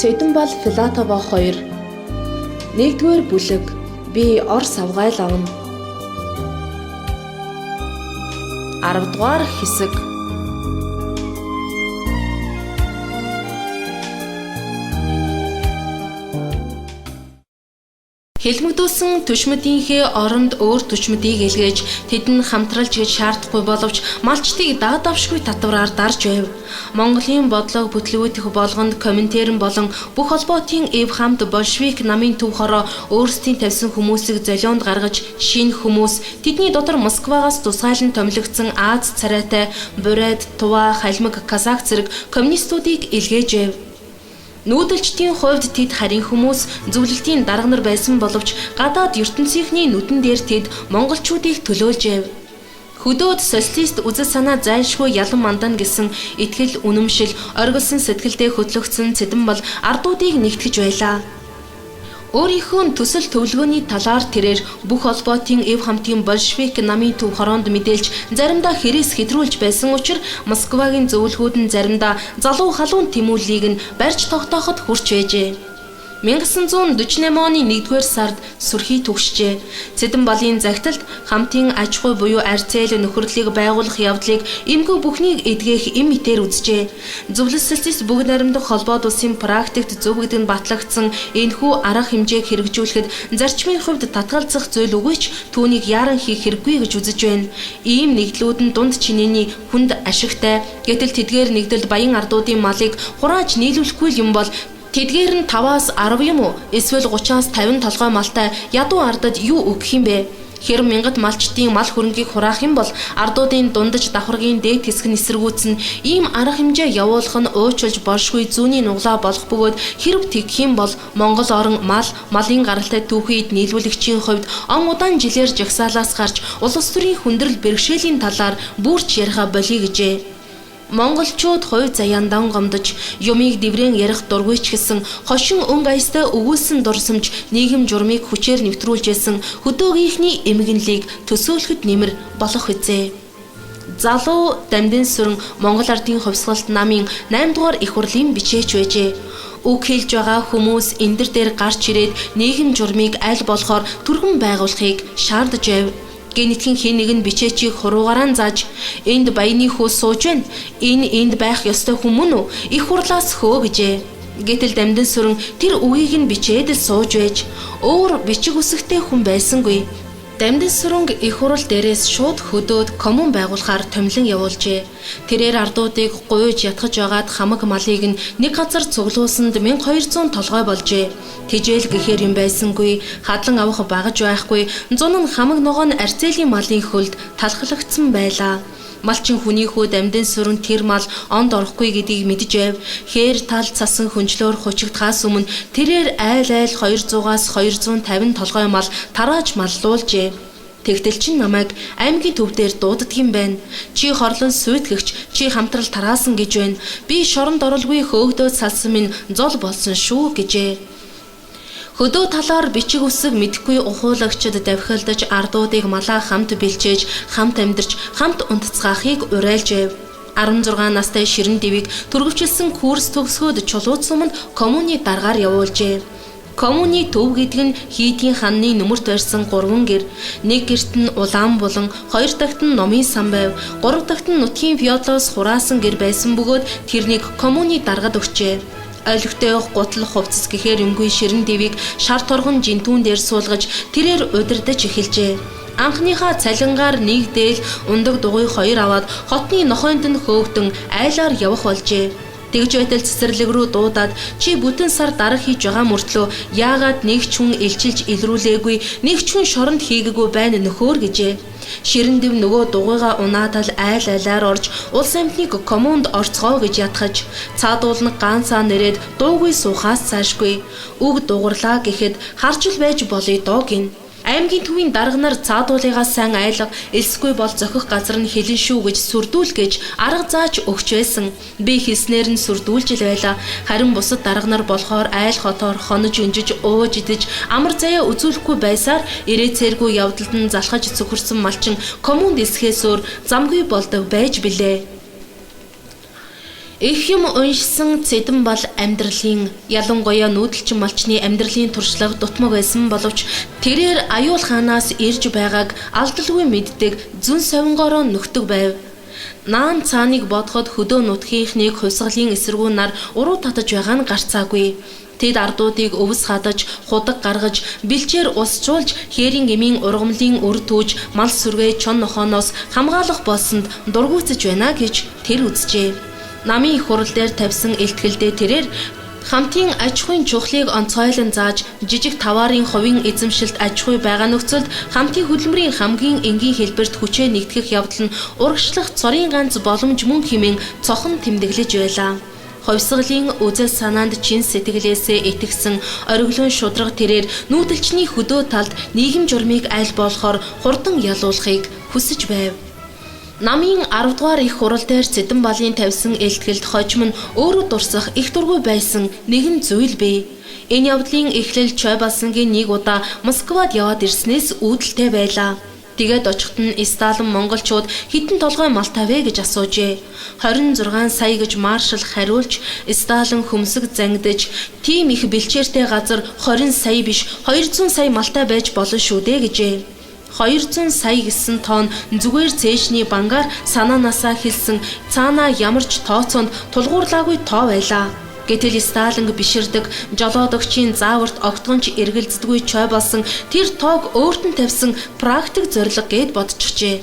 Цэдэнбал Филатова 2 1-р бүлэг би Орос авгайл авна 10-р хэсэг Хэлмэгдүүлсэн түшмэдийнхээ оронд өөр түшмэдийг илгээж тэдэнд хамтралж гэж шаардахгүй боловч малчдыг даадавшгүй татвараар дарж байв. Монголын бодлого бүтлгүүдэх болгонд Коминтерн болон бүх холбоотын эв хамт большевик намын төв хороо өөрсдийн тавьсан хүмүүсийг золионд гаргаж шинэ хүмүүс тэдний дотор Москвагаас тусгайлан томилогдсон Аз царайтай Бурайд, Тува, Халмаг, Казак зэрэг коммунистуудыг илгээж байв. Нүүдэлчдийн хувьд тэд харин хүмүүс зөвлөлтийн дарга нар байсан боловч гадаад ертөнцийнхний нүдэн дээр тэд монголчуудыг төлөөлж байв. Хөдөөд социалист үзэл санаа зайлшгүй ялан мандан гэсэн итгэл үнэмшил оргилсон сэтгэлдээ хөтлөгдсөн Цэдэнбал ардуудыг нэгтгэж байлаа. Өөрийнхөө төсөл төвлөгөөний талаар тэрээр бүх холбоотын эв хамтын большевик намын төв хороонд мэдээлж заримдаа хэрэгс хэтрүүлж байсан учраас Москвагийн зөвлөхүүд нь заримдаа залуу халуун тэмүүллийг нь барьж тогтооход хүрч байжээ. 1948 оны 1-р сард сүрхий түгшжээ. Цэдэнбалын загталд хамтын аж ахуй буюу арцэл нөхөрлөлийг байгуулах явдлыг эмгэг бүхнийг эдгээх эм мэтээр үзжээ. Зөвлөл социалист бүгд найрамдах холбоод улсын практикт зөв гэдэг нь батлагдсан энэхүү арга хэмжээг хэрэгжүүлэхэд зарчмын хувьд татгалзах зүйл үгүй ч түүнийг яаран хийх хэрэггүй гэж үзэж байна. Ийм нэгдлүүд нь дунд чинээний хүнд ашигтай. Гэтэл тэдгээр нэгдэлд баян ардуудын малыг хурааж нийлүүлэхгүй юм бол тэдгээр нь 5-аас 10 юм уу? Эсвэл 30-аас 50 толгой малтай ядуу ардад юу өгөх юм бэ? Хэрэв мянгат малчдын мал хөрөнгийг хураах юм бол ардуудын дундаж давхаргийн дээд хэсэг нь эсэргүүцэн ийм арга хэмжээ явуулах нь уучлж болшгүй зүүнний нуглаа болох бөгөөд хэрэв тэгэх юм бол Монгол орон малын гаралтай түүхийд нийлүүлэгчийн хувьд он удаан жилээр жагсаалаас гарч улс төрийн хүндрэл бэрхшээлийн талаар бүрч яриха болъё гэжээ. Монголчууд хувь заяандан гомдож юмыг дэврэн ярих дургүйч гэсэн хошин өнгө аястай өгүүлсэн дурсамж нийгэм журмыг хүчээр нэвтрүүлж байсан хөдөөгийнхний эмгэнлийг төсөөлөхөд нэмэр болох үзээ. Залуу Дамдын сүрэн Монгол ардын хувьсгалт намын 8-р их хурлын бичээч байжээ. Үг хэлж байгаа хүмүүс эндэр дээр гарч ирээд нийгэм журмыг аль болохоор түргэн байгуулахыг шаардаж байв. Гэнэтхэн хин нэгэн бичээчийг хуруугараа зааж энд баяны хүү сууж байна. Энэ энд байх ёстой хүмүүн үү? Их хурлаас хөө гэжээ. Гэтэл Дамдын сүрэн тэр үгийг нь бичээд л сууж байж өөр бичиг үсэгтэй хүн байсангүй. Дамдын сүрэн их хурал дээрээс шууд хөдөөд коммун байгуулахаар томилон явуулжээ. Тэрээр ардуудыг гуйж ятгах жагаад хамаг малыг нь нэг газар цуглуулсанд 1200 толгой болжээ. Тижэл гэхээр юм байсангүй, хадлан авах багаж байхгүй, зун нь хамаг ногоон арцээлийн малын хөлд талхлагдсан байлаа. Малчин хүний хүү Дамдын сүрэн тэр мал онд орохгүй гэдгийг мэдж байв. Хээр тал цасан хөнчлөөр хучигдахаас өмнө тэрээр айл 200-аас 250 толгой мал тарааж маллуулжээ. Тэгтэл чин намайг аймгийн төв дээр дууддаг юм байна. Чи хорлон сүйтгэгч, чи хамтрал тараасан гэж байна. Би шоронд оролгүй хөөгдөөд салсан минь зол болсон шүү гэжээ. Хөдөө талаар бичиг үсэг мэдэхгүй ухуулагчид давхилдаж ардуудыг малаа хамт бэлчээж, хамт амьдарч, хамт унтцгаахыг уриалж байв. 16 настай Ширэн Дэвийг түргэвчилсэн курс төгсгөөд чулууд суманд коммуны даргаар явуулжээ. Коммуны төв гэдэг нь Хийдийн ханны нөмөрт барьсан 3 гэр. Нэг гэрт нь улаан булан, хоёр дахьт нь номын сан байв, гурав дахьт нь нутгийн феодлоос хураасан гэр байсан бөгөөд тэрнийг коммуны даргад өгчээ. Ойлгохтой гутал хувцас гэхээр юмгүй Ширэн Дэвийг шар торгон жинтүүн дээр суулгаж тэрээр удирдах эхэлжээ. Анхныхаа цалингаар нэг дээл ундаг дугуй 2 аваад хотны нохойнд нь хөөгдөн айлаар явах болжээ. Тэгж байтал цэцэрлэг рүү дуудаад чи бүтэн сар дарга хийж байгаа мөртлөө яагаад нэг ч хүн илчилж илрүүлээгүй, нэг ч хүн шоронд хийгээгүй байна нөхөр гэжээ. Ширэн Дэв нөгөө дугуйгаа унаатал айл айлаар орж улс амьтныг коммунд орцгоо гэж ятгах. Цаадуулнаг ганцаа нэрээд дуугүй суухаас цаашгүй. Үг дугуурлаа гэхэд харж л байж болъё доо гин. Аймгийн төвийн дарга нар цаадуулыгаас сайн айлга, элсгүй бол зохих газар нь хэлэн шүү гэж сүрдүүл гэж арга зааж өгч байсан. Би хийснээр нь сүрдүүлж л байлаа. Харин бусад дарга нар болохоор айл хотоор хонож өнжиж, ууж идэж, амар заяа үзүүлэхгүй байсаар ирээцээргүй явдалд нь залхаж цөхөрсөн малчин коммунд эсхээс өөр замгүй болдог байж билээ. Их юм уншсан цэдэн бол амьдралын ялангуяа нүүдэлчин малчны амьдралын туршлага дутмаг байсан боловч тэрээр аюул хаанаас ирж байгааг алдалгүй мэддэг зүн совингороо нөхдөг байв. Наан цааныг бодоход хөдөө нутгийнхнийг хувьсгалын эсэргүүн нар уруу татаж байгаа нь гарцаагүй. Тэд ардуудыг өвс хадаж, худаг гаргаж, бэлчээр усжуулж, хээрийн эмийн ургамлын үр түүж, мал сүргээ чон нохооноос хамгаалах болсонд дургуутсаж байна гэж тэр үзжээ. Намын их хурал дээр тавьсан илтгэлдээ тэрээр хамтын аж ахуйн чухлыг онцгойлон зааж, жижиг таваарын хувийн эзэмшилт аж ахуй байгаа нөхцөлд хамтын хөдөлмөрийн хамгийн энгийн хэлбэрт хүчээ нэгтгэх явдал нь урагшлах цорын ганц боломж мөн хэмээн цохон тэмдэглэж байлаа. Хувьсгалын үзэл санаанд чин сэтгэлээсээ итгэсэн ориглон шудраг тэрээр нүүдэлчний хөдөө талд нийгэм журмыг аль болохоор хурдан ялуулахыг хүсэж байв. Намын 10 дугаар их хурал дээр Цэдэн балын тавьсан илтгэлд хожим нь өөрөө дурсах их дургүй байсан нэгэн зүйл бий. Энэ явдлын эхлэл Чойбасангийн нэг удаа Москвад яваад ирснээс үүдэлтэй байлаа. Тэгээд очихт нь Сталин монголчууд хитэн толгой малтай вэ гэж асуужээ. 26 сая гэж маршал хариулж, Сталин хөмсөг зангидж, тийм их бэлчээртэй газар 20 сая биш 200 сая малтай байж болно шүү дээ гэжээ. 200 сая гэсэн тоон зүгээр цээжний бангаар санаанаасаа хэлсэн цаанаа ямар ч тооцоонд тулгуурлаагүй тоо байлаа. Гэтэл Сталинг биширдэг жолоодогчийн зааварт огтгонч эргэлздэггүй Чойбасан тэр тоог өөрт нь тавьсан практик зорилго гэд бодчихжээ.